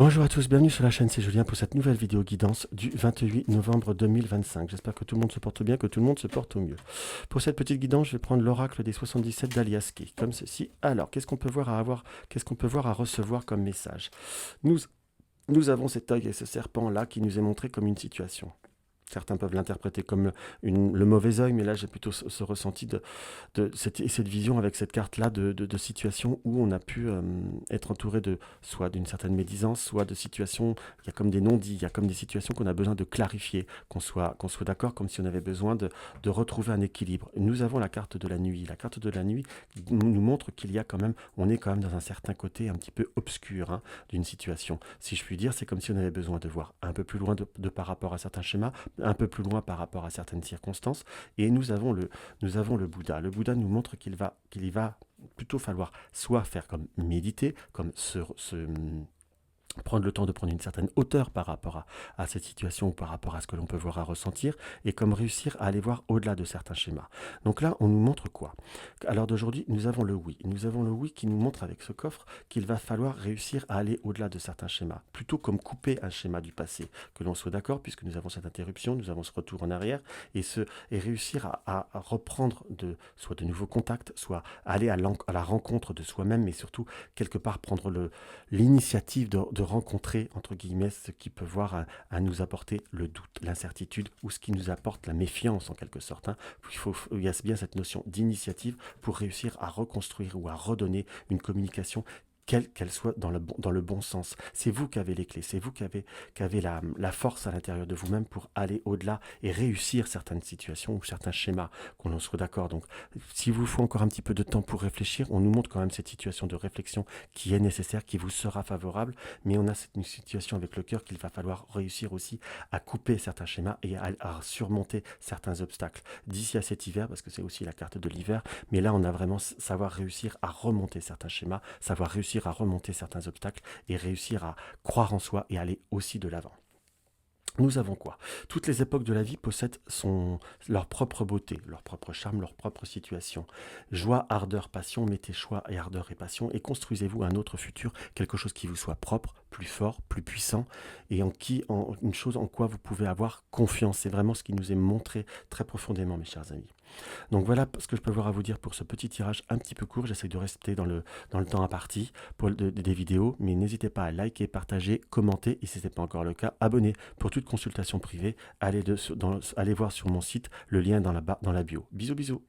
Bonjour à tous, bienvenue sur la chaîne, c'est Julien pour cette nouvelle vidéo guidance du 28 novembre 2025. J'espère que tout le monde se porte bien, que tout le monde se porte au mieux. Pour cette petite guidance, je vais prendre l'oracle des 77 d'Aliaské, comme ceci. Alors, qu'est-ce qu'on peut voir à recevoir comme message? Nous, nous avons cet œil et ce serpent-là qui nous est montré comme une situation. Certains peuvent l'interpréter comme le mauvais œil, mais là j'ai plutôt ce ressenti de cette vision avec cette carte-là de situation où on a pu être entouré de soit d'une certaine médisance, soit de situations, il y a comme des non-dits, il y a comme des situations qu'on a besoin de clarifier, qu'on soit d'accord, comme si on avait besoin de retrouver un équilibre. Nous avons la carte de la nuit. La carte de la nuit nous montre qu'il y a quand même, on est quand même dans un certain côté un petit peu obscur d'une situation. Si je puis dire, c'est comme si on avait besoin de voir un peu plus loin de par rapport à certains schémas, un peu plus loin par rapport à certaines circonstances. Et nous avons le Bouddha. Le Bouddha nous montre qu'il va plutôt falloir soit faire comme méditer, comme prendre le temps de prendre une certaine hauteur par rapport à cette situation ou par rapport à ce que l'on peut voir à ressentir, et comme réussir à aller voir au-delà de certains schémas. Donc là, on nous montre quoi? À l'heure d'aujourd'hui, nous avons le oui. Nous avons le oui qui nous montre avec ce coffre qu'il va falloir réussir à aller au-delà de certains schémas, plutôt comme couper un schéma du passé, que l'on soit d'accord, puisque nous avons cette interruption, nous avons ce retour en arrière, et réussir à reprendre soit de nouveaux contacts, soit aller à la rencontre de soi-même, mais surtout, quelque part, prendre l'initiative de rencontrer, entre guillemets, ce qui peut voir à nous apporter le doute, l'incertitude, ou ce qui nous apporte la méfiance en quelque sorte. Il y a bien cette notion d'initiative pour réussir à reconstruire ou à redonner une communication qu'elle soit dans le bon sens. C'est vous qui avez les clés, c'est vous qui avez la force à l'intérieur de vous-même pour aller au-delà et réussir certaines situations ou certains schémas, qu'on en soit d'accord. Donc, s'il vous faut encore un petit peu de temps pour réfléchir, on nous montre quand même cette situation de réflexion qui est nécessaire, qui vous sera favorable, mais on a une situation avec le cœur qu'il va falloir réussir aussi à couper certains schémas et à surmonter certains obstacles. D'ici à cet hiver, parce que c'est aussi la carte de l'hiver, mais là on a vraiment savoir réussir à remonter certains schémas, savoir réussir à remonter certains obstacles et réussir à croire en soi et aller aussi de l'avant. Nous avons quoi? Toutes les époques de la vie possèdent leur propre beauté, leur propre charme, leur propre situation. Joie, ardeur, passion, mettez choix et ardeur et passion et construisez-vous un autre futur, quelque chose qui vous soit propre, plus fort, plus puissant et une chose en quoi vous pouvez avoir confiance. C'est vraiment ce qui nous est montré très profondément, mes chers amis. Donc voilà ce que je peux avoir à vous dire pour ce petit tirage un petit peu court. J'essaie de rester dans le temps imparti pour des vidéos, mais n'hésitez pas à liker, partager, commenter et si ce n'est pas encore le cas, abonnez. Pour toute consultation privée, allez voir sur mon site, le lien dans la bio. Bisous bisous.